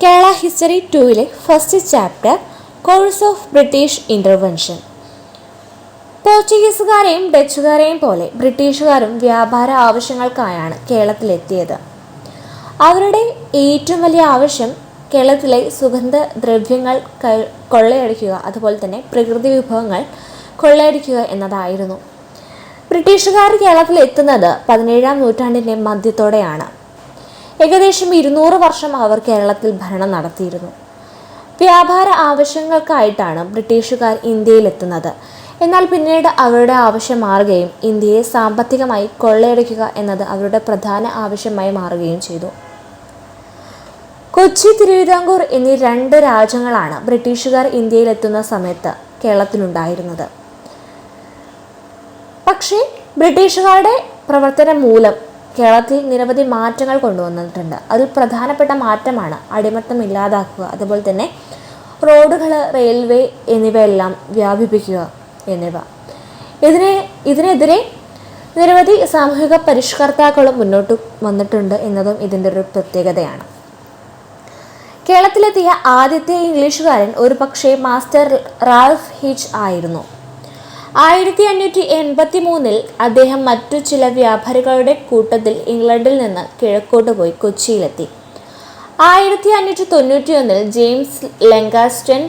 Kerala history 2 first chapter course of British intervention. പോർച്ചുഗീസുകാരെയും ഡച്ചുകാരെയും പോലെ ബ്രിട്ടീഷുകാരും വ്യാപാര ആവശ്യങ്ങൾക്കായാണ് കേരളത്തിലെത്തിയത്. അവരുടെ ഏറ്റവും വലിയ ആവശ്യം കേരളത്തിലെ സുഗന്ധദ്രവ്യങ്ങൾ കൊള്ളയടിക്കുക, അതുപോലെ തന്നെ പ്രകൃതി വിഭവങ്ങൾ കൊള്ളയടിക്കുക എന്നതായിരുന്നു. ബ്രിട്ടീഷുകാർ കേരളത്തിൽ എത്തുന്നത് 17-ാം നൂറ്റാണ്ടിൻ്റെ മധ്യത്തോടെയാണ്. ഏകദേശം 200 വർഷം അവർ കേരളത്തിൽ ഭരണം നടത്തിയിരുന്നു. വ്യാപാര ആവശ്യങ്ങൾക്കായിട്ടാണ് ബ്രിട്ടീഷുകാർ ഇന്ത്യയിലെത്തുന്നത്. എന്നാൽ പിന്നീട് അവരുടെ ആവശ്യം മാറുകയും ഇന്ത്യയെ സാമ്പത്തികമായി കൊള്ളയടിക്കുക എന്നത് അവരുടെ പ്രധാന ആവശ്യമായി മാറുകയും ചെയ്തു. കൊച്ചി, തിരുവിതാംകൂർ എന്നീ 2 രാജ്യങ്ങളാണ് ബ്രിട്ടീഷുകാർ ഇന്ത്യയിലെത്തുന്ന സമയത്ത് കേരളത്തിലുണ്ടായിരുന്നത്. പക്ഷേ ബ്രിട്ടീഷുകാരുടെ പ്രവർത്തനം മൂലം കേരളത്തിൽ നിരവധി മാറ്റങ്ങൾ കൊണ്ടുവന്നിട്ടുണ്ട്. അതിൽ പ്രധാനപ്പെട്ട മാറ്റമാണ് അടിമത്തം ഇല്ലാതാക്കുക, അതുപോലെ തന്നെ റോഡുകൾ, റെയിൽവേ എന്നിവയെല്ലാം വ്യാപിപ്പിക്കുക എന്നിവ. ഇതിനെതിരെ നിരവധി സാമൂഹിക പരിഷ്കർത്താക്കളും മുന്നോട്ട് വന്നിട്ടുണ്ട് എന്നതും ഇതിൻ്റെ ഒരു പ്രത്യേകതയാണ്. കേരളത്തിലെത്തിയ ആദ്യത്തെ ഇംഗ്ലീഷുകാരൻ ഒരുപക്ഷെ മാസ്റ്റർ റാൽഫ് ഹിച്ച് ആയിരുന്നു. 1583 അദ്ദേഹം മറ്റു ചില വ്യാപാരികളുടെ കൂട്ടത്തിൽ ഇംഗ്ലണ്ടിൽ നിന്ന് കിഴക്കോട്ട് പോയി കൊച്ചിയിലെത്തി. 1591 ജെയിംസ് ലങ്കാസ്റ്റൺ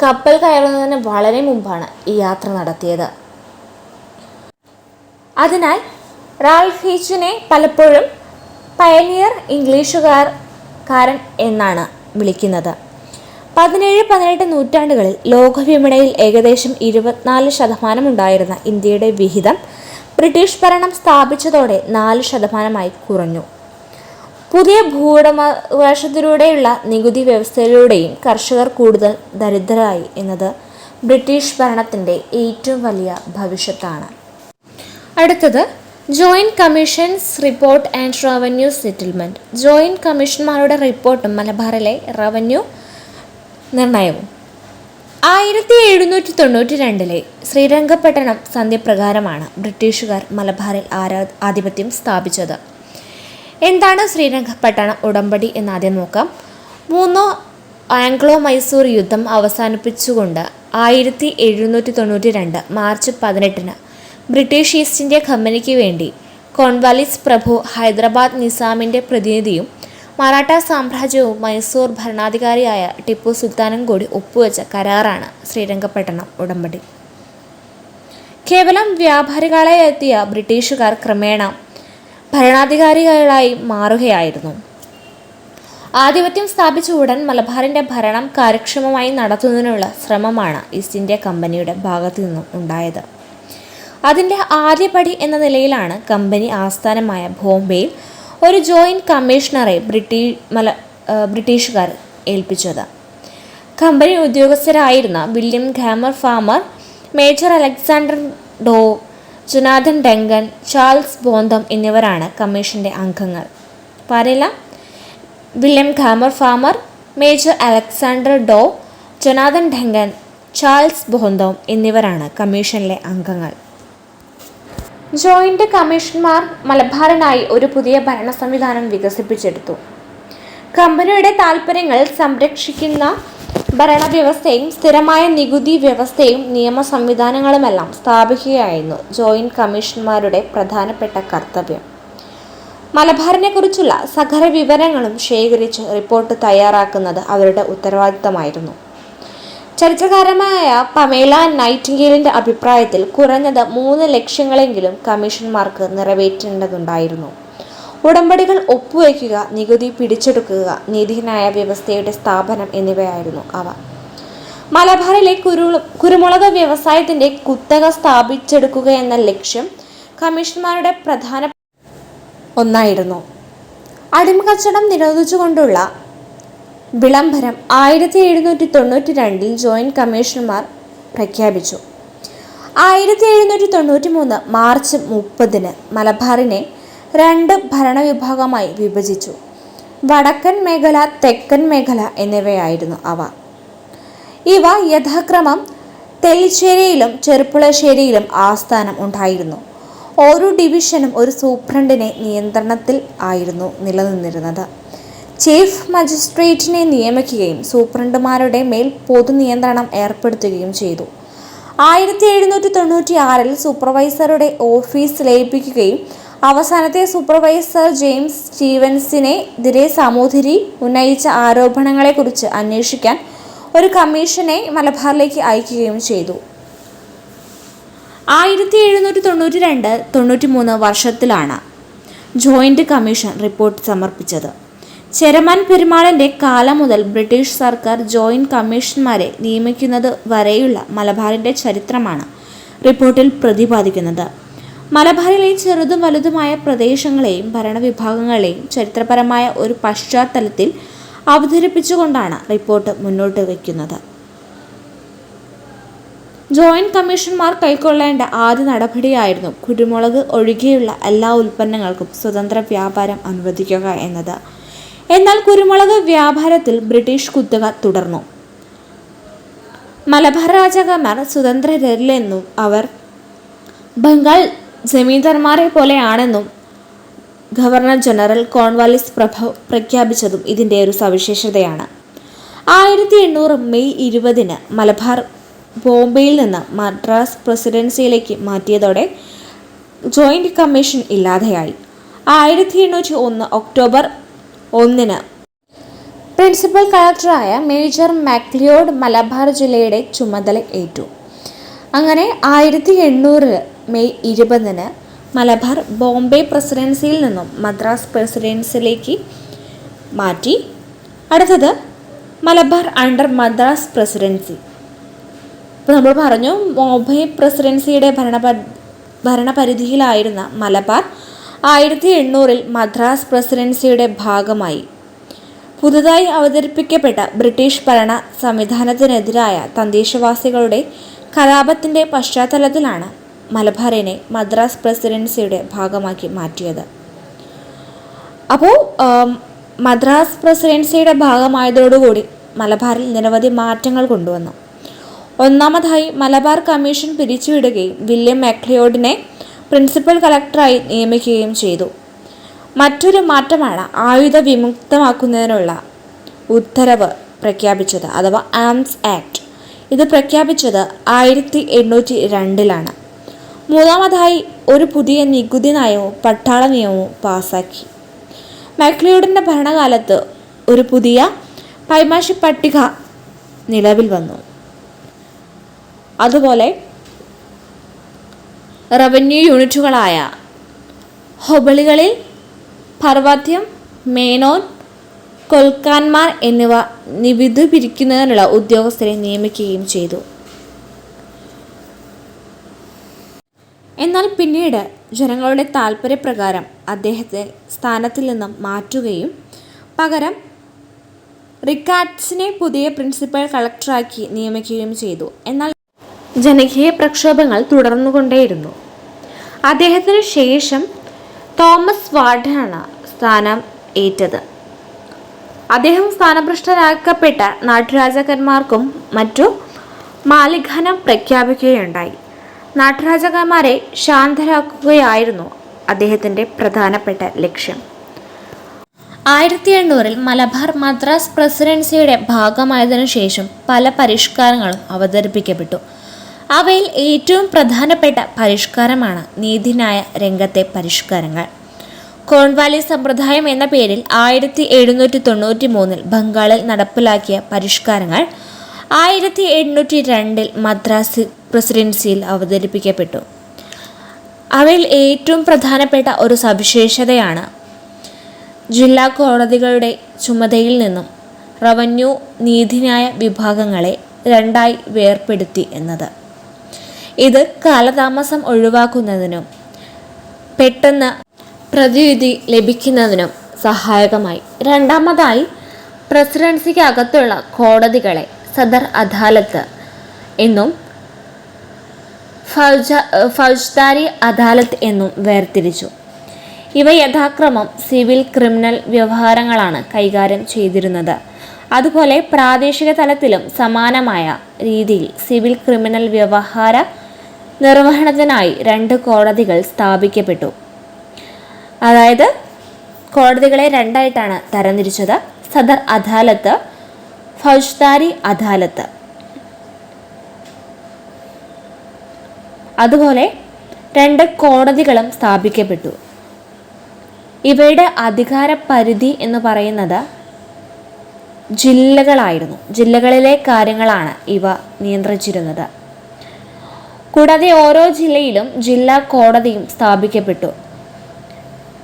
കപ്പൽ കയറുന്നതിന് വളരെ മുമ്പാണ് ഈ യാത്ര നടത്തിയത്. അതിനാൽ റാൽഫ് ഹിച്ചിനെ പലപ്പോഴും പയനിയർ ഇംഗ്ലീഷുകാരൻ എന്നാണ് വിളിക്കുന്നത്. 17-18 നൂറ്റാണ്ടുകളിൽ ലോകവിപണിയിൽ ഏകദേശം 24% ഉണ്ടായിരുന്ന ഇന്ത്യയുടെ വിഹിതം ബ്രിട്ടീഷ് ഭരണം സ്ഥാപിച്ചതോടെ 4% കുറഞ്ഞു. പുതിയ ഭൂവുടമവകാശത്തിലൂടെയുള്ള നികുതി വ്യവസ്ഥയിലൂടെയും കർഷകർ കൂടുതൽ ദരിദ്രരായി എന്നത് ബ്രിട്ടീഷ് ഭരണത്തിൻ്റെ ഏറ്റവും വലിയ ഭവിഷ്യത്താണ്. അടുത്തത് joint commissions report and revenue settlement. Joint കമ്മീഷന്മാരുടെ റിപ്പോർട്ടും മലബാറിലെ റവന്യൂ നിർണയവും. 1792 ശ്രീരംഗപട്ടണം സന്ധിപ്രകാരമാണ് ബ്രിട്ടീഷുകാർ മലബാറിൽ ആധിപത്യം സ്ഥാപിച്ചത്. എന്താണ് ശ്രീരംഗപട്ടണം ഉടമ്പടി എന്നാദ്യം നോക്കാം. 3 ആംഗ്ലോ മൈസൂർ യുദ്ധം അവസാനിപ്പിച്ചുകൊണ്ട് 1792 മാർച്ച് 18 ബ്രിട്ടീഷ് ഈസ്റ്റ് ഇന്ത്യ കമ്പനിക്ക് വേണ്ടി കോൺവാലിസ് പ്രഭു ഹൈദരാബാദ് നിസാമിൻ്റെ പ്രതിനിധിയും മറാഠ സാമ്രാജ്യവും മൈസൂർ ഭരണാധികാരിയായ ടിപ്പു സുൽത്താനും കൂടി ഒപ്പുവെച്ച കരാറാണ് ശ്രീരംഗപട്ടണം ഉടമ്പടി. കേവലം വ്യാപാരികളെ എത്തിയ ബ്രിട്ടീഷുകാർ ക്രമേണ ഭരണാധികാരികളായി മാറുകയായിരുന്നു. ആധിപത്യം സ്ഥാപിച്ച ഉടൻ മലബാറിൻ്റെ ഭരണം കാര്യക്ഷമമായി നടത്തുന്നതിനുള്ള ശ്രമമാണ് ഈസ്റ്റ് ഇന്ത്യ കമ്പനിയുടെ ഭാഗത്തു നിന്നും ഉണ്ടായത്. അതിൻ്റെ ആദ്യപടി എന്ന നിലയിലാണ് കമ്പനി ആസ്ഥാനമായ ബോംബെയിൽ ഒരു ജോയിൻറ്റ് കമ്മീഷണറെ ബ്രിട്ടീഷുകാർ ഏൽപ്പിച്ചത്. കമ്പനി ഉദ്യോഗസ്ഥരായിരുന്ന വില്യം ഖാമർ Farmer, major Alexander Dow, Jonathan Duncan, Charles Boddam എന്നിവരാണ് കമ്മീഷൻ്റെ അംഗങ്ങൾ. പറയില്ല, വില്യം ഖാമർ Farmer, major Alexander Dow, Jonathan Duncan, Charles Boddam എന്നിവരാണ് കമ്മീഷനിലെ അംഗങ്ങൾ. ജോയിൻറ്റ് കമ്മീഷന്മാർ മലബാറിനായി ഒരു പുതിയ ഭരണ സംവിധാനം വികസിപ്പിച്ചെടുത്തു. കമ്പനിയുടെ താൽപ്പര്യങ്ങൾ സംരക്ഷിക്കുന്ന ഭരണവ്യവസ്ഥയും സ്ഥിരമായ നികുതി വ്യവസ്ഥയും നിയമ സംവിധാനങ്ങളുമെല്ലാം സ്ഥാപിക്കുകയായിരുന്നു ജോയിൻറ്റ് കമ്മീഷന്മാരുടെ പ്രധാനപ്പെട്ട കർത്തവ്യം. മലബാറിനെക്കുറിച്ചുള്ള സകല വിവരങ്ങളും ശേഖരിച്ച് റിപ്പോർട്ട് തയ്യാറാക്കുന്നത് അവരുടെ ഉത്തരവാദിത്തമായിരുന്നു. ചരിത്രകാരമായ പമേല നൈറ്റിംഗേലിൻ്റെ അഭിപ്രായത്തിൽ കുറഞ്ഞത് 3 ലക്ഷ്യങ്ങളെങ്കിലും കമ്മീഷന്മാർക്ക് നിറവേറ്റേണ്ടതുണ്ടായിരുന്നു. ഉടമ്പടികൾ ഒപ്പുവയ്ക്കുക, നികുതി പിടിച്ചെടുക്കുക, നീതിന്യായ വ്യവസ്ഥയുടെ സ്ഥാപനം എന്നിവയായിരുന്നു അവ. മലബാറിലെ കുരുമുളക് വ്യവസായത്തിൻ്റെ കുത്തക സ്ഥാപിച്ചെടുക്കുക എന്ന ലക്ഷ്യം കമ്മീഷന്മാരുടെ പ്രധാന ഒന്നായിരുന്നു. അടിമക്കച്ചവടം നിരോധിച്ചുകൊണ്ടുള്ള വിളംബരം 1792 ജോയിൻറ്റ് കമ്മീഷണർമാർ പ്രഖ്യാപിച്ചു. 1793 മാർച്ച് 30 മലബാറിനെ 2 ഭരണവിഭാഗമായി വിഭജിച്ചു. വടക്കൻ മേഖല, തെക്കൻ മേഖല എന്നിവയായിരുന്നു അവ. ഇവ യഥാക്രമം തെല്ലിശ്ശേരിയിലും ചെറുപ്പുളശ്ശേരിയിലും ആസ്ഥാനം ഉണ്ടായിരുന്നു. ഓരോ ഡിവിഷനും ഒരു സൂപ്രണ്ടിനെ നിയന്ത്രണത്തിൽ ആയിരുന്നു നിലനിന്നിരുന്നത്. ചീഫ് മജിസ്ട്രേറ്റിനെ നിയമിക്കുകയും സൂപ്രണ്ടുമാരുടെ മേൽ പൊതുനിയന്ത്രണം ഏർപ്പെടുത്തുകയും ചെയ്തു. 1796 സൂപ്പർവൈസറുടെ ഓഫീസ് ലയിപ്പിക്കുകയും അവസാനത്തെ സൂപ്പർവൈസർ ജെയിംസ് സ്റ്റീവൻസിനെതിരെ സാമൂതിരി ഉന്നയിച്ച ആരോപണങ്ങളെക്കുറിച്ച് അന്വേഷിക്കാൻ ഒരു കമ്മീഷനെ മലബാറിലേക്ക് അയക്കുകയും ചെയ്തു. 1792-93 വർഷത്തിലാണ് ജോയിന്റ് കമ്മീഷൻ റിപ്പോർട്ട് സമർപ്പിച്ചത്. ചെരമാൻ പെരുമാളിൻ്റെ കാലം മുതൽ ബ്രിട്ടീഷ് സർക്കാർ ജോയിന്റ് കമ്മീഷന്മാരെ നിയമിക്കുന്നത് വരെയുള്ള മലബാറിൻ്റെ ചരിത്രമാണ് റിപ്പോർട്ടിൽ പ്രതിപാദിക്കുന്നത്. മലബാറിലെ ചെറുതും വലുതുമായ പ്രദേശങ്ങളെയും ഭരണവിഭാഗങ്ങളെയും ചരിത്രപരമായ ഒരു പശ്ചാത്തലത്തിൽ അവതരിപ്പിച്ചുകൊണ്ടാണ് റിപ്പോർട്ട് മുന്നോട്ട് വയ്ക്കുന്നത്. ജോയിന്റ് കമ്മീഷന്മാർ കൈക്കൊള്ളേണ്ട ആദ്യ നടപടിയായിരുന്നു കുരുമുളക് ഒഴികെയുള്ള എല്ലാ ഉൽപ്പന്നങ്ങൾക്കും സ്വതന്ത്ര വ്യാപാരം അനുവദിക്കുക എന്നത്. എന്നാൽ കുരുമുളക് വ്യാപാരത്തിൽ ബ്രിട്ടീഷ് കുത്തക തുടർന്നു. മലബാർ രാജാക്കന്മാർ സ്വതന്ത്രരല്ലെന്നും അവർ ബംഗാൾ ജമീന്ദാർമാരെ പോലെയാണെന്നും ഗവർണർ ജനറൽ കോൺവാലിസ് പ്രഖ്യാപിച്ചതും ഇതിൻ്റെ ഒരു സവിശേഷതയാണ്. 1800 മെയ് 20 മലബാർ ബോംബെയിൽ നിന്ന് മദ്രാസ് പ്രസിഡൻസിയിലേക്ക് മാറ്റിയതോടെ ജോയിന്റ് കമ്മീഷൻ ഇല്ലാതെയായി. 1801 ഒക്ടോബർ 1 പ്രിൻസിപ്പൽ കളക്ടറായ മേജർ മാക്ലിയോഡ് മലബാർ ജില്ലയുടെ ചുമതല ഏറ്റു. അങ്ങനെ 1800 മെയ് 20 മലബാർ ബോംബെ പ്രസിഡൻസിയിൽ നിന്നും മദ്രാസ് പ്രസിഡൻസിയിലേക്ക് മാറ്റി. അടുത്തത് മലബാർ അണ്ടർ മദ്രാസ് പ്രസിഡൻസി. ഇപ്പോൾ നമ്മൾ പറഞ്ഞു, ബോംബെ പ്രസിഡൻസിയുടെ ഭരണപരിധിയിലായിരുന്ന മലബാർ 1800 മദ്രാസ് പ്രസിഡൻസിയുടെ ഭാഗമായി. പുതുതായി അവതരിപ്പിക്കപ്പെട്ട ബ്രിട്ടീഷ് ഭരണ സംവിധാനത്തിനെതിരായ തദ്ദേശവാസികളുടെ കലാപത്തിൻ്റെ പശ്ചാത്തലത്തിലാണ് മലബാറിനെ മദ്രാസ് പ്രസിഡൻസിയുടെ ഭാഗമാക്കി മാറ്റിയത്. അപ്പോൾ മദ്രാസ് പ്രസിഡൻസിയുടെ ഭാഗമായതോടുകൂടി മലബാറിൽ നിരവധി മാറ്റങ്ങൾ കൊണ്ടുവന്നു. ഒന്നാമതായി മലബാർ കമ്മീഷൻ പിരിച്ചുവിടുകയും വില്യം മാക്ലിയോഡിനെ പ്രിൻസിപ്പൽ കളക്ടറായി നിയമിക്കുകയും ചെയ്തു. മറ്റൊരു മാറ്റമാണ് ആയുധ വിമുക്തമാക്കുന്നതിനുള്ള ഉത്തരവ് പ്രഖ്യാപിച്ചത്, അഥവാ ആംസ് ആക്ട്. ഇത് പ്രഖ്യാപിച്ചത് 1802 മൂന്നാമതായി ഒരു പുതിയ നികുതി നയവും പട്ടാള നിയമവും പാസാക്കി. മാക്ലിയോഡിൻ്റെ ഭരണകാലത്ത് ഒരു പുതിയ പൈമാശി പട്ടിക നിലവിൽ വന്നു. അതുപോലെ റവന്യൂ യൂണിറ്റുകളായ ഹൊബളികളിൽ പർവ്വത്യം, മേനോൻ, കൊൽക്കാന്മാർ എന്നിവ നികുതി പിരിക്കുന്നതിനുള്ള ഉദ്യോഗസ്ഥരെ നിയമിക്കുകയും ചെയ്തു. എന്നാൽ പിന്നീട് ജനങ്ങളുടെ താൽപ്പര്യപ്രകാരം അദ്ദേഹത്തെ സ്ഥാനത്തിൽ നിന്നും മാറ്റുകയും പകരം റിക്കാർഡ്സിനെ പുതിയ പ്രിൻസിപ്പൽ കളക്ടറാക്കി നിയമിക്കുകയും ചെയ്തു. എന്നാൽ ജനകീയ പ്രക്ഷോഭങ്ങൾ തുടർന്നുകൊണ്ടേയിരുന്നു. അദ്ദേഹത്തിനു ശേഷം തോമസ് വാർഡനാണ് സ്ഥാനം ഏറ്റത്. അദ്ദേഹം സ്ഥാനഭ്രഷ്ടരാക്കപ്പെട്ട നാട്ടുരാജാക്കന്മാർക്കും മറ്റു മാലിഖാനം പ്രഖ്യാപിക്കുകയുണ്ടായി. നാട്ടുരാജാക്കന്മാരെ ശാന്തരാക്കുകയായിരുന്നു അദ്ദേഹത്തിൻ്റെ പ്രധാനപ്പെട്ട ലക്ഷ്യം. 1800 മലബാർ മദ്രാസ് പ്രസിഡൻസിയുടെ ഭാഗമായതിനു ശേഷം പല പരിഷ്കാരങ്ങളും അവതരിപ്പിക്കപ്പെട്ടു. അവയിൽ ഏറ്റവും പ്രധാനപ്പെട്ട പരിഷ്കാരമാണ് നീതിന്യായ രംഗത്തെ പരിഷ്കാരങ്ങൾ. കോൺവാലി സമ്പ്രദായം എന്ന പേരിൽ 1793 ബംഗാളിൽ നടപ്പിലാക്കിയ പരിഷ്കാരങ്ങൾ 1802 മദ്രാസ് പ്രസിഡൻസിയിൽ അവതരിപ്പിക്കപ്പെട്ടു. അവയിൽ ഏറ്റവും പ്രധാനപ്പെട്ട ഒരു സവിശേഷതയാണ് ജില്ലാ കോടതികളുടെ ചുമതലയിൽ നിന്നും റവന്യൂ നീതിന്യായ വിഭാഗങ്ങളെ രണ്ടായി വേർപെടുത്തി എന്നത്. ഇത് കാലതാമസം ഒഴിവാക്കുന്നതിനും പെട്ടെന്ന് പ്രതിവിധി ലഭിക്കുന്നതിനും സഹായകമായി. രണ്ടാമതായി പ്രസിഡൻസിക്ക് അകത്തുള്ള കോടതികളെ സദർ അദാലത്ത് എന്നും ഫൗജ്ദാരി അദാലത്ത് എന്നും വേർതിരിച്ചു. ഇവ യഥാക്രമം സിവിൽ, ക്രിമിനൽ വ്യവഹാരങ്ങളാണ് കൈകാര്യം ചെയ്തിരുന്നത്. അതുപോലെ പ്രാദേശിക തലത്തിലും സമാനമായ രീതിയിൽ സിവിൽ, ക്രിമിനൽ വ്യവഹാര നിർവഹണത്തിനായി 2 കോടതികൾ സ്ഥാപിക്കപ്പെട്ടു. അതായത് കോടതികളെ രണ്ടായിട്ടാണ് തരംതിരിച്ചത്: സദർ അദാലത്ത്, ഫൗജ്ദാരി അദാലത്ത്. അതുപോലെ 2 കോടതികളും സ്ഥാപിക്കപ്പെട്ടു. ഇവയുടെ അധികാര പരിധി എന്ന് പറയുന്നത് ജില്ലകളായിരുന്നു. ജില്ലകളിലെ കാര്യങ്ങളാണ് ഇവ നിയന്ത്രിച്ചിരുന്നത്. കൂടാതെ ഓരോ ജില്ലയിലും ജില്ലാ കോടതിയും സ്ഥാപിക്കപ്പെട്ടു.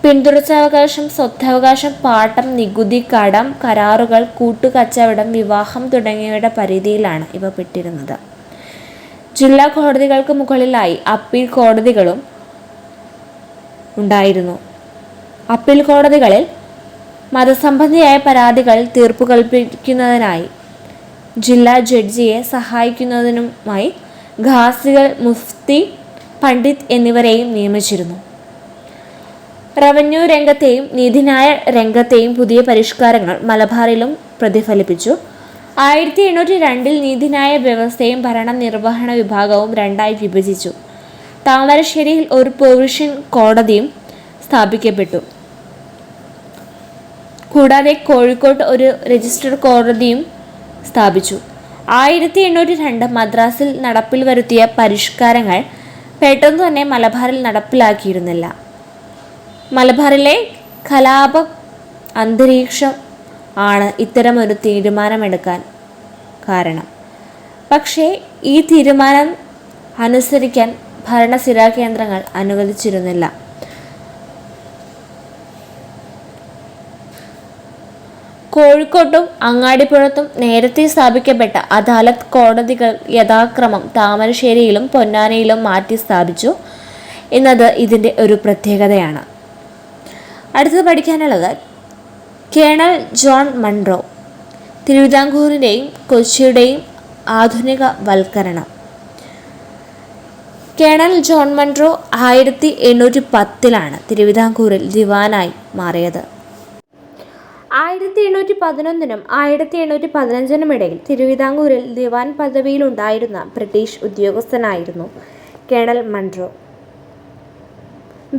പിന്തുടർച്ചാവകാശം, സ്വത്തവകാശം, പാട്ടം, നികുതി, കടം, കരാറുകൾ, കൂട്ടുകച്ചവടം, വിവാഹം തുടങ്ങിയവയുടെ പരിധിയിലാണ് ഇവ പെട്ടിരുന്നത്. ജില്ലാ കോടതികൾക്ക് മുകളിലായി അപ്പീൽ കോടതികളും ഉണ്ടായിരുന്നു. അപ്പീൽ കോടതികളിൽ മതസംബന്ധിയായ പരാതികൾ തീർപ്പു കൽപ്പിക്കുന്നതിനായി ജില്ലാ ജഡ്ജിയെ സഹായിക്കുന്നതിനുമായി ഖാസികൾ, മുഫ്തി, പണ്ഡിറ്റ് എന്നിവരെയും നിയമിച്ചിരുന്നു. റവന്യൂ രംഗത്തെയും നീതിന്യായ രംഗത്തെയും പുതിയ പരിഷ്കാരങ്ങൾ മലബാറിലും പ്രതിഫലിപ്പിച്ചു. 1802 നീതിന്യായ വ്യവസ്ഥയും ഭരണനിർവഹണ വിഭാഗവും 2ആയി വിഭജിച്ചു. താമരശ്ശേരിയിൽ ഒരു പ്രൊവിഷ്യൻ കോടതിയും സ്ഥാപിക്കപ്പെട്ടു. കൂടാതെ കോഴിക്കോട്ട് ഒരു രജിസ്റ്റർ കോടതിയും സ്ഥാപിച്ചു. 1802 മദ്രാസിൽ നടപ്പിൽ വരുത്തിയ പരിഷ്കാരങ്ങൾ പെട്ടെന്ന് തന്നെ മലബാറിൽ നടപ്പിലാക്കിയിരുന്നില്ല. മലബാറിലെ കലാപ അന്തരീക്ഷം ആണ് ഇത്തരമൊരു തീരുമാനമെടുക്കാൻ കാരണം. പക്ഷേ ഈ തീരുമാനം അനുസരിക്കാൻ ഭരണസിരാ കേന്ദ്രങ്ങൾ അനുവദിച്ചിരുന്നില്ല. കോഴിക്കോട്ടും അങ്ങാടിപ്പുറത്തും നേരത്തെ സ്ഥാപിക്കപ്പെട്ട അദാലത്ത് കോടതികൾ യഥാക്രമം താമരശ്ശേരിയിലും പൊന്നാനിയിലും മാറ്റി സ്ഥാപിച്ചു എന്നത് ഇതിൻ്റെ ഒരു പ്രത്യേകതയാണ്. അടുത്തത് പഠിക്കാനുള്ളത് കേണൽ ജോൺ മൺറോ, തിരുവിതാംകൂറിൻ്റെയും കൊച്ചിയുടെയും ആധുനിക വൽക്കരണം. കേണൽ ജോൺ മൺറോ 1810 തിരുവിതാംകൂറിൽ ദിവാനായി മാറിയത്. 1811 1815 ഇടയിൽ തിരുവിതാംകൂറിൽ ദിവാൻ പദവിയിലുണ്ടായിരുന്ന ബ്രിട്ടീഷ് ഉദ്യോഗസ്ഥനായിരുന്നു കേണൽ മൺറോ.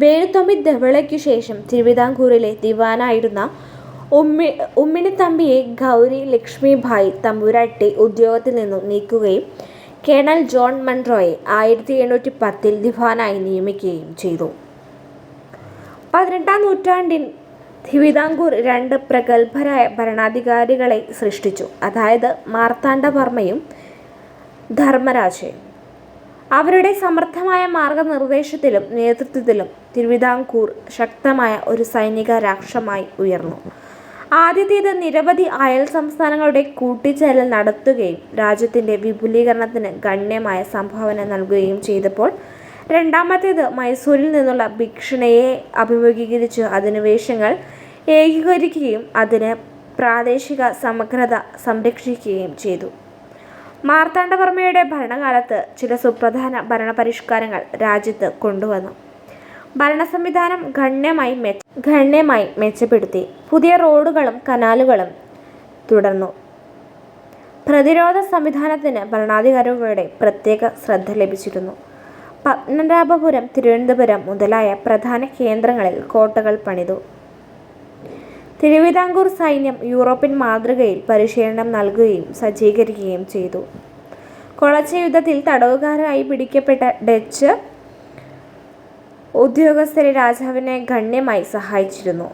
വേലുത്തമ്പി ധവളയ്ക്കു ശേഷം തിരുവിതാംകൂറിലെ ദിവാനായിരുന്ന ഉമ്മിണിത്തമ്പിയെ ഗൗരി ലക്ഷ്മിഭായ് തമ്പുരാട്ടി ഉദ്യോഗത്തിൽ നിന്നും നീക്കുകയും കേണൽ ജോൺ മൺറോയെ 1810 ദിവാനായി നിയമിക്കുകയും ചെയ്തു. 18ാം നൂറ്റാണ്ടിൽ തിരുവിതാംകൂർ 2 പ്രഗത്ഭരായ ഭരണാധികാരികളെ സൃഷ്ടിച്ചു, അതായത് മാർത്താണ്ഡവർമ്മയും ധർമ്മരാജയും. അവരുടെ സമർത്ഥമായ മാർഗനിർദ്ദേശത്തിലും നേതൃത്വത്തിലും തിരുവിതാംകൂർ ശക്തമായ ഒരു സൈനിക രാഷ്ട്രമായി ഉയർന്നു. ആദ്യത്തേത് നിരവധി അയൽ സംസ്ഥാനങ്ങളുടെ കൂട്ടിച്ചേരൽ നടത്തുകയും രാജ്യത്തിൻ്റെ വിപുലീകരണത്തിന് ഗണ്യമായ സംഭാവന നൽകുകയും ചെയ്തപ്പോൾ, രണ്ടാമത്തേത് മൈസൂരിൽ നിന്നുള്ള ഭീഷണിയെ അഭിമുഖീകരിച്ച് അധിനിവേശങ്ങൾ ഏകീകരിക്കുകയും അതിന് പ്രാദേശിക സമഗ്രത സംരക്ഷിക്കുകയും ചെയ്തു. മാർത്താണ്ഡവർമ്മയുടെ ഭരണകാലത്ത് ചില സുപ്രധാന ഭരണപരിഷ്കാരങ്ങൾ രാജ്യത്ത് കൊണ്ടുവന്നു. ഭരണ സംവിധാനം ഗണ്യമായി മെച്ചപ്പെടുത്തി. പുതിയ റോഡുകളും കനാലുകളും തുടർന്നു. പ്രതിരോധ സംവിധാനത്തിന് ഭരണാധികാരികളുടെ പ്രത്യേക ശ്രദ്ധ ലഭിച്ചിരുന്നു. പത്മനാഭപുരം, തിരുവനന്തപുരം മുതലായ പ്രധാന കേന്ദ്രങ്ങളിൽ കോട്ടകൾ പണിതു. തിരുവിതാംകൂർ സൈന്യം യൂറോപ്യൻ മാതൃകയിൽ പരിശീലനം നൽകുകയും സജ്ജീകരിക്കുകയും ചെയ്തു. കൊളച്ച യുദ്ധത്തിൽ തടവുകാരായി പിടിക്കപ്പെട്ട ഡച്ച് ഉദ്യോഗസ്ഥരെ രാജാവിനെ ഗണ്യമായി സഹായിച്ചിരുന്നു.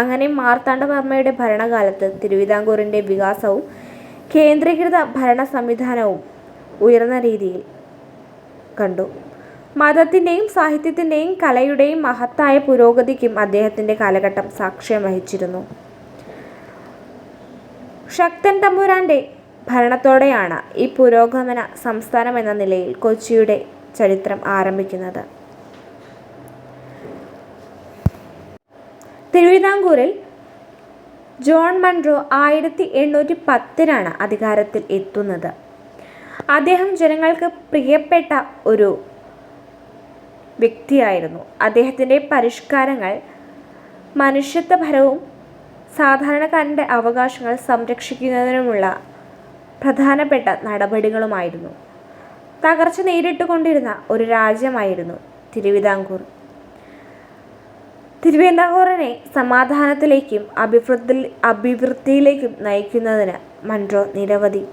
അങ്ങനെ മാർത്താണ്ഡവർമ്മയുടെ ഭരണകാലത്ത് തിരുവിതാംകൂറിൻ്റെ വികാസവും കേന്ദ്രീകൃത ഭരണ സംവിധാനവും ഉയർന്ന രീതിയിൽ കണ്ടു. മതത്തിൻ്റെയും സാഹിത്യത്തിൻ്റെയും കലയുടെയും മഹത്തായ പുരോഗതിക്കും അദ്ദേഹത്തിൻ്റെ കാലഘട്ടം സാക്ഷ്യം വഹിച്ചിരുന്നു. ശക്തൻ തമ്പുരാൻ്റെ ഭരണത്തോടെയാണ് ഈ പുരോഗമന സംസ്ഥാനമെന്ന നിലയിൽ കൊച്ചിയുടെ ചരിത്രം ആരംഭിക്കുന്നത്. തിരുവിതാംകൂറിൽ ജോൺ മൺറോ 1810 അധികാരത്തിൽ എത്തുന്നത്. അദ്ദേഹം ജനങ്ങൾക്ക് പ്രിയപ്പെട്ട ഒരു വ്യക്തിയായിരുന്നു. അദ്ദേഹത്തിൻ്റെ പരിഷ്കാരങ്ങൾ മനുഷ്യത്വപരവും സാധാരണക്കാരൻ്റെ അവകാശങ്ങൾ സംരക്ഷിക്കുന്നതിനുമുള്ള പ്രധാനപ്പെട്ട നടപടികളുമായിരുന്നു. തകർച്ച നേരിട്ടുകൊണ്ടിരുന്ന ഒരു രാജ്യമായിരുന്നു തിരുവിതാംകൂർ. തിരുവിതാംകൂറിനെ സമാധാനത്തിലേക്കും അഭിവൃദ്ധിയിലേക്കും നയിക്കുന്നതിന് മൺട്രോ നിരവധി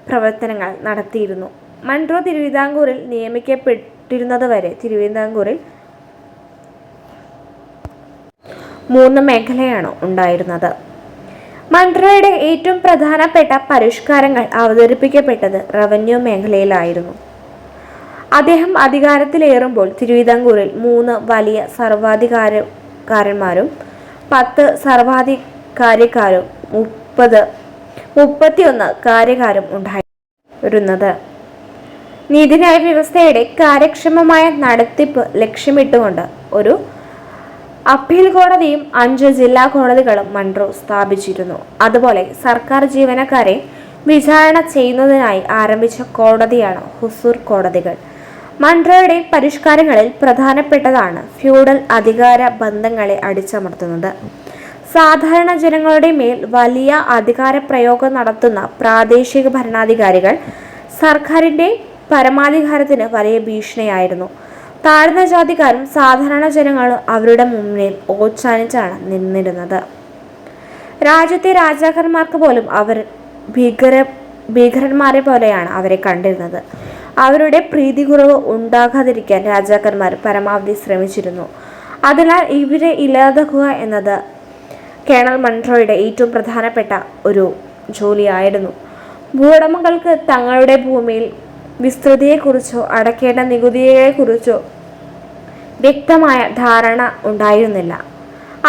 പ്രവർത്തനങ്ങൾ നടത്തിയിരുന്നു. മൺട്രോ തിരുവിതാംകൂറിൽ നിയമിക്കപ്പെട്ടിരുന്നതുവരെ തിരുവിതാംകൂറിൽ 3 മേഖലയാണ് ഉണ്ടായിരുന്നത്. മൺട്രോയുടെ ഏറ്റവും പ്രധാനപ്പെട്ട പരിഷ്കാരങ്ങൾ അവതരിപ്പിക്കപ്പെട്ടത് റവന്യൂ മേഖലയിലായിരുന്നു. അദ്ദേഹം അധികാരത്തിലേറുമ്പോൾ തിരുവിതാംകൂറിൽ 3 വലിയ സർവാധികാരന്മാരും 10 സർവാധികാരിക്കാരും 31 കാര്യക്കാരും ഉണ്ടായിരുന്നത്. നീതിന്യായ വ്യവസ്ഥയുടെ കാര്യക്ഷമമായ നടത്തിപ്പ് ലക്ഷ്യമിട്ടുകൊണ്ട് ഒരു അപ്പീൽ കോടതിയും 5 ജില്ലാ കോടതികളും മൺട്രോ സ്ഥാപിച്ചിരുന്നു. അതുപോലെ സർക്കാർ ജീവനക്കാരെ വിചാരണ ചെയ്യുന്നതിനായി ആരംഭിച്ച കോടതിയാണ് ഹുസൂർ കോടതികൾ. മൺട്രോയുടെ പരിഷ്കാരങ്ങളിൽ പ്രധാനപ്പെട്ടതാണ് ഫ്യൂഡൽ അധികാര ബന്ധങ്ങളെ അടിച്ചമർത്തുന്നത്. സാധാരണ ജനങ്ങളുടെ മേൽ വലിയ അധികാരപ്രയോഗം നടത്തുന്ന പ്രാദേശിക ഭരണാധികാരികൾ സർക്കാരിൻ്റെ പരമാധികാരത്തിന് വലിയ ഭീഷണിയായിരുന്നു. താഴ്ന്ന ജാതിക്കാരും സാധാരണ ജനങ്ങളും അവരുടെ മുന്നിൽ ഓച്ചാനിച്ചാണ് നിന്നിരുന്നത്. രാജ്യത്തെ രാജാക്കന്മാർക്ക് പോലും അവർ ഭീകരന്മാരെ പോലെയാണ് അവരെ കണ്ടിരുന്നത്. അവരുടെ പ്രീതികുറവ് ഉണ്ടാകാതിരിക്കാൻ രാജാക്കന്മാർ പരമാവധി ശ്രമിച്ചിരുന്നു. അതിനാൽ ഇവരെ ഇല്ലാതാക്കുക എന്നത് കേണൽ മൺട്രോയുടെ ഏറ്റവും പ്രധാനപ്പെട്ട ഒരു ജോലിയായിരുന്നു. ഭൂവുടമകൾക്ക് തങ്ങളുടെ ഭൂമിയിൽ വിസ്തൃതിയെക്കുറിച്ചോ അടയ്ക്കേണ്ട നികുതിയെക്കുറിച്ചോ വ്യക്തമായ ധാരണ ഉണ്ടായിരുന്നില്ല.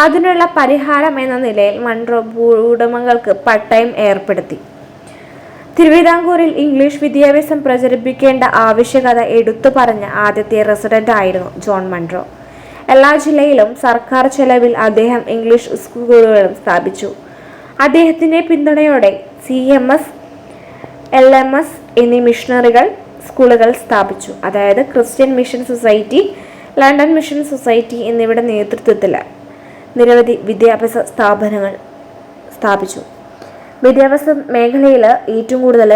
അതിനുള്ള പരിഹാരം എന്ന നിലയിൽ മൺട്രോ ഭൂവുടമകൾക്ക് പട്ടയം ഏർപ്പെടുത്തി. തിരുവിതാംകൂറിൽ ഇംഗ്ലീഷ് വിദ്യാഭ്യാസം പ്രചരിപ്പിക്കേണ്ട ആവശ്യകത എടുത്തു പറഞ്ഞ ആദ്യത്തെ റെസിഡന്റ് ആയിരുന്നു ജോൺ മൺട്രോ. എല്ലാ ജില്ലയിലും സർക്കാർ ചെലവിൽ അദ്ദേഹം ഇംഗ്ലീഷ് സ്കൂളുകളും സ്ഥാപിച്ചു. അദ്ദേഹത്തിൻ്റെ പിന്തുണയോടെ CMS, LMS എന്നീ മിഷണറികൾ സ്കൂളുകൾ സ്ഥാപിച്ചു. അതായത് Christian mission society, London mission society എന്നിവയുടെ നേതൃത്വത്തിൽ നിരവധി വിദ്യാഭ്യാസ സ്ഥാപനങ്ങൾ സ്ഥാപിച്ചു. വിദ്യാഭ്യാസ മേഖലയിൽ ഏറ്റവും കൂടുതൽ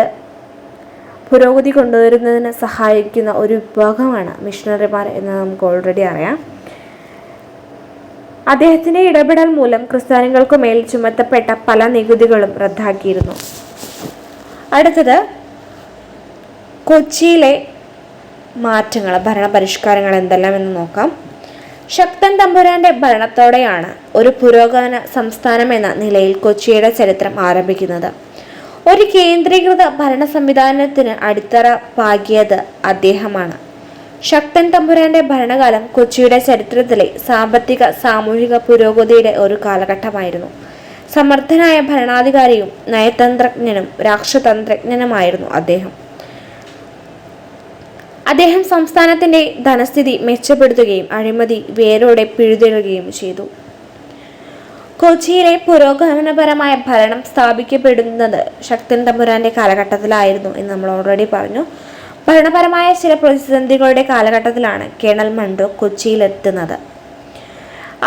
പുരോഗതി കൊണ്ടുവരുന്നതിന് സഹായിക്കുന്ന ഒരു വിഭാഗമാണ് മിഷണറിമാർ എന്ന് നമുക്ക് ഓൾറെഡി അറിയാം. അദ്ദേഹത്തിൻ്റെ ഇടപെടൽ മൂലം ക്രിസ്ത്യാനികൾക്കു മേൽ ചുമത്തപ്പെട്ട പല നികുതികളും റദ്ദാക്കിയിരുന്നു. അടുത്തത് കൊച്ചിയിലെ മാറ്റങ്ങൾ, ഭരണപരിഷ്കാരങ്ങൾ എന്തെല്ലാം എന്ന് നോക്കാം. ശക്തൻ തമ്പുരാന്റെ ഭരണത്തോടെയാണ് ഒരു പുരോഗമന സംസ്ഥാനം എന്ന നിലയിൽ കൊച്ചിയുടെ ചരിത്രം ആരംഭിക്കുന്നത്. ഒരു കേന്ദ്രീകൃത ഭരണ സംവിധാനത്തിന് അടിത്തറ പാകിയത് അദ്ദേഹമാണ്. ശക്തൻ തമ്പുരാന്റെ ഭരണകാലം കൊച്ചിയുടെ ചരിത്രത്തിലെ സാമ്പത്തിക സാമൂഹിക പുരോഗതിയുടെ ഒരു കാലഘട്ടമായിരുന്നു. സമർത്ഥനായ ഭരണാധികാരിയും നയതന്ത്രജ്ഞനും രാഷ്ട്രതന്ത്രജ്ഞനുമായിരുന്നു അദ്ദേഹം. അദ്ദേഹം സംസ്ഥാനത്തിന്റെ ധനസ്ഥിതി മെച്ചപ്പെടുത്തുകയും അഴിമതി വേരോടെ പിഴുതെഴുകയും ചെയ്തു. കൊച്ചിയിലെ പുരോഗമനപരമായ ഭരണം സ്ഥാപിക്കപ്പെടുന്നത് ശക്തൻ തമ്പുരാന്റെ കാലഘട്ടത്തിലായിരുന്നു എന്ന് നമ്മൾ ഓൾറെഡി പറഞ്ഞു. ഭരണപരമായ ചില പ്രതിസന്ധികളുടെ കാലഘട്ടത്തിലാണ് കേണൽ മൺട്രോ കൊച്ചിയിലെത്തുന്നത്.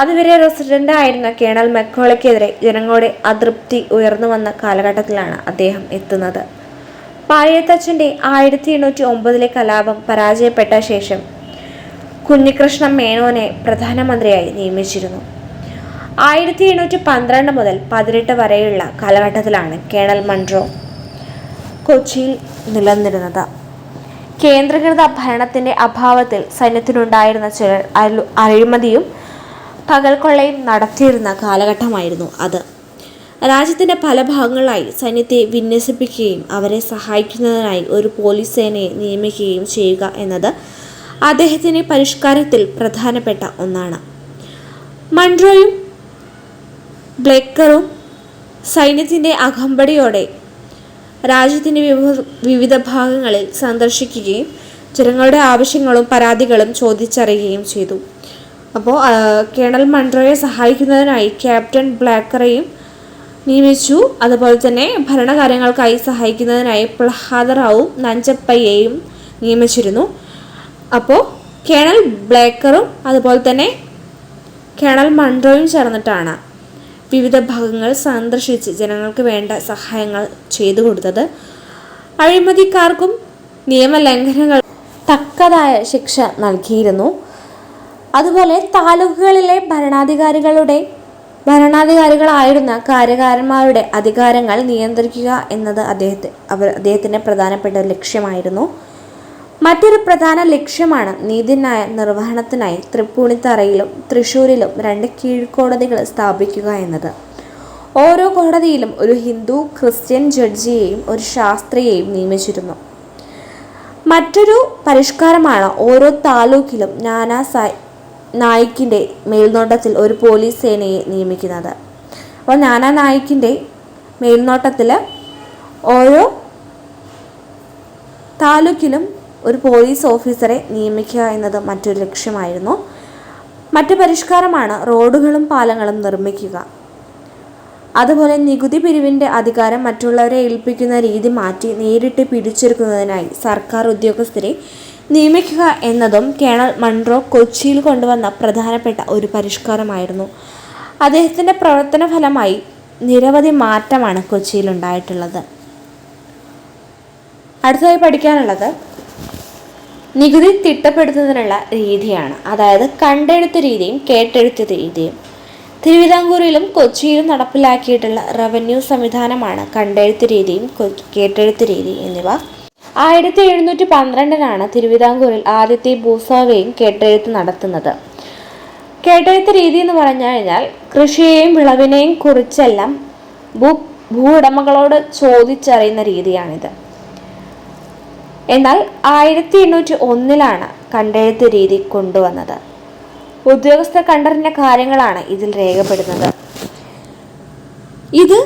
അതുവരെ റെസിഡന്റ് ആയിരുന്ന കേണൽ മെക്കോളയ്ക്കെതിരെ ജനങ്ങളുടെ അതൃപ്തി ഉയർന്നു വന്ന കാലഘട്ടത്തിലാണ് അദ്ദേഹം എത്തുന്നത്. പാളിയത്തച്ഛൻ്റെ 1809 കലാപം പരാജയപ്പെട്ട ശേഷം കുഞ്ഞികൃഷ്ണ മേനോനെ പ്രധാനമന്ത്രിയായി നിയമിച്ചിരുന്നു. 1812 മുതൽ 18 വരെയുള്ള കാലഘട്ടത്തിലാണ് കേണൽ മൺട്രോ കൊച്ചിയിൽ നിലനിന്നിരുന്നത്. കേന്ദ്രീകൃത ഭരണത്തിൻ്റെ അഭാവത്തിൽ സൈന്യത്തിനുണ്ടായിരുന്ന ചിലർ അഴിമതിയും പകൽക്കൊള്ളയും നടത്തിയിരുന്ന കാലഘട്ടമായിരുന്നു അത്. രാജ്യത്തിൻ്റെ പല ഭാഗങ്ങളിലായി സൈന്യത്തെ വിന്യസിപ്പിക്കുകയും അവരെ സഹായിക്കുന്നതിനായി ഒരു പോലീസ് സേനയെ നിയമിക്കുകയും ചെയ്യുക എന്നത് അദ്ദേഹത്തിൻ്റെ പരിഷ്കാരത്തിൽ പ്രധാനപ്പെട്ട ഒന്നാണ്. മൺട്രോയും ബ്ലേക്കറും സൈന്യത്തിൻ്റെ അകമ്പടിയോടെ രാജ്യത്തിൻ്റെ വിവിധ ഭാഗങ്ങളിൽ സന്ദർശിക്കുകയും ജനങ്ങളുടെ ആവശ്യങ്ങളും പരാതികളും ചോദിച്ചറിയുകയും ചെയ്തു. അപ്പോൾ കേണൽ മൺട്രോയെ സഹായിക്കുന്നതിനായി ക്യാപ്റ്റൻ ബ്ലേക്കറെയും നിയമിച്ചു. അതുപോലെ തന്നെ ഭരണകാര്യങ്ങൾക്കായി സഹായിക്കുന്നതിനായി പ്രഹ്ലാദറാവും നഞ്ചപ്പയ്യയും നിയമിച്ചിരുന്നു. അപ്പോൾ കേണൽ ബ്ലേക്കറും അതുപോലെ തന്നെ കേണൽ മൺട്രോയും ചേർന്നിട്ടാണ് വിവിധ ഭാഗങ്ങൾ സന്ദർശിച്ച് ജനങ്ങൾക്ക് വേണ്ട സഹായങ്ങൾ ചെയ്തു കൊടുത്തത്. അഴിമതിക്കാർക്കും നിയമലംഘനങ്ങൾ തക്കതായ ശിക്ഷ നൽകിയിരുന്നു. അതുപോലെ താലൂക്കുകളിലെ ഭരണാധികാരികളായിരുന്ന കാര്യകാരന്മാരുടെ അധികാരങ്ങൾ നിയന്ത്രിക്കുക എന്നത് അദ്ദേഹത്തിൻ്റെ പ്രധാനപ്പെട്ട ഒരു ലക്ഷ്യമായിരുന്നു. മറ്റൊരു പ്രധാന ലക്ഷ്യമാണ് നീതിന്യായ നിർവഹണത്തിനായി തൃപ്പൂണിത്തറയിലും തൃശ്ശൂരിലും 2 കീഴ്ക്കോടതികൾ സ്ഥാപിക്കുക എന്നത്. ഓരോ കോടതിയിലും ഒരു ഹിന്ദു ക്രിസ്ത്യൻ ജഡ്ജിയെയും ഒരു ശാസ്ത്രിയെയും നിയമിച്ചിരുന്നു. മറ്റൊരു പരിഷ്കാരമാണ് ഓരോ താലൂക്കിലും നായിക്കിൻ്റെ മേൽനോട്ടത്തിൽ ഒരു പോലീസ് സേനയെ നിയമിക്കുന്നത്. അപ്പോൾ നായിക്കിൻ്റെ മേൽനോട്ടത്തിൽ ഓരോ താലൂക്കിലും ഒരു പോലീസ് ഓഫീസറെ നിയമിക്കുക എന്നത് മറ്റൊരു ലക്ഷ്യമായിരുന്നു. മറ്റു പരിഷ്കാരമാണ് റോഡുകളും പാലങ്ങളും നിർമ്മിക്കുക. അതുപോലെ നികുതി പിരിവിൻ്റെ അധികാരം മറ്റുള്ളവരെ ഏൽപ്പിക്കുന്ന രീതി മാറ്റി നേരിട്ട് പിടിച്ചെടുക്കുന്നതിനായി സർക്കാർ ഉദ്യോഗസ്ഥരെ നിയമിക്കുക എന്നതും കേണൽ മൺറോ കൊച്ചിയിൽ കൊണ്ടുവന്ന പ്രധാനപ്പെട്ട ഒരു പരിഷ്കാരമായിരുന്നു. അദ്ദേഹത്തിൻ്റെ പ്രവർത്തന ഫലമായി നിരവധി മാറ്റമാണ് കൊച്ചിയിലുണ്ടായിട്ടുള്ളത്. അടുത്തതായി പഠിക്കാനുള്ളത് നികുതി തിട്ടപ്പെടുത്തുന്നതിനുള്ള രീതിയാണ്. അതായത് കണ്ടെഴുത്ത് രീതിയും കേട്ടെഴുത്ത് രീതിയും. തിരുവിതാംകൂറിലും കൊച്ചിയിലും നടപ്പിലാക്കിയിട്ടുള്ള റവന്യൂ സംവിധാനമാണ് കണ്ടെഴുത്ത് രീതിയും കേട്ടെഴുത്ത് രീതി എന്നിവ. 1712 തിരുവിതാംകൂറിൽ ആദ്യത്തെ ഭൂസർവേയും കേട്ടെഴുത്ത് നടത്തുന്നത്. കേട്ടെഴുത്ത് രീതി എന്ന് പറഞ്ഞു കഴിഞ്ഞാൽ കൃഷിയെയും വിളവിനെയും കുറിച്ചെല്ലാം ഭൂവുടമകളോട് ചോദിച്ചറിയുന്ന രീതിയാണിത്. എന്നാൽ 1801 കണ്ടെഴുത്ത് രീതി കൊണ്ടുവന്നത്. ഉദ്യോഗസ്ഥർ കണ്ടറിഞ്ഞ കാര്യങ്ങളാണ് ഇതിൽ രേഖപ്പെടുന്നത്. ഇത്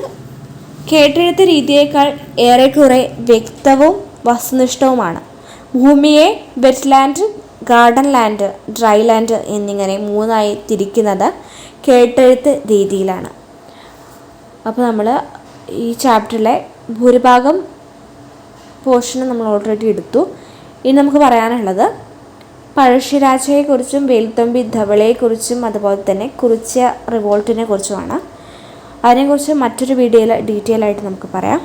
കേട്ടെഴുത്ത് രീതിയേക്കാൾ ഏറെക്കുറെ വ്യക്തവും വസ്തുനിഷ്ഠവുമാണ്. ഭൂമിയെ wetland, garden land, dry land എന്നിങ്ങനെ 3 തിരിക്കുന്നത് കേട്ടെഴുത്ത് രീതിയിലാണ്. അപ്പോൾ നമ്മൾ ഈ ചാപ്റ്ററിലെ ഭൂരിഭാഗം പോർഷൻ നമ്മൾ ഓൾറെഡി എടുത്തു. ഇനി നമുക്ക് പറയാനുള്ളത് പഴശ്ശിരാജയെക്കുറിച്ചും വേലുത്തമ്പി ധവളയെക്കുറിച്ചും അതുപോലെ തന്നെ കുറിച്യ റിവോൾട്ടിനെ കുറിച്ചുമാണ്. അതിനെക്കുറിച്ച് മറ്റൊരു വീഡിയോയിൽ ഡീറ്റെയിൽ ആയിട്ട് നമുക്ക് പറയാം.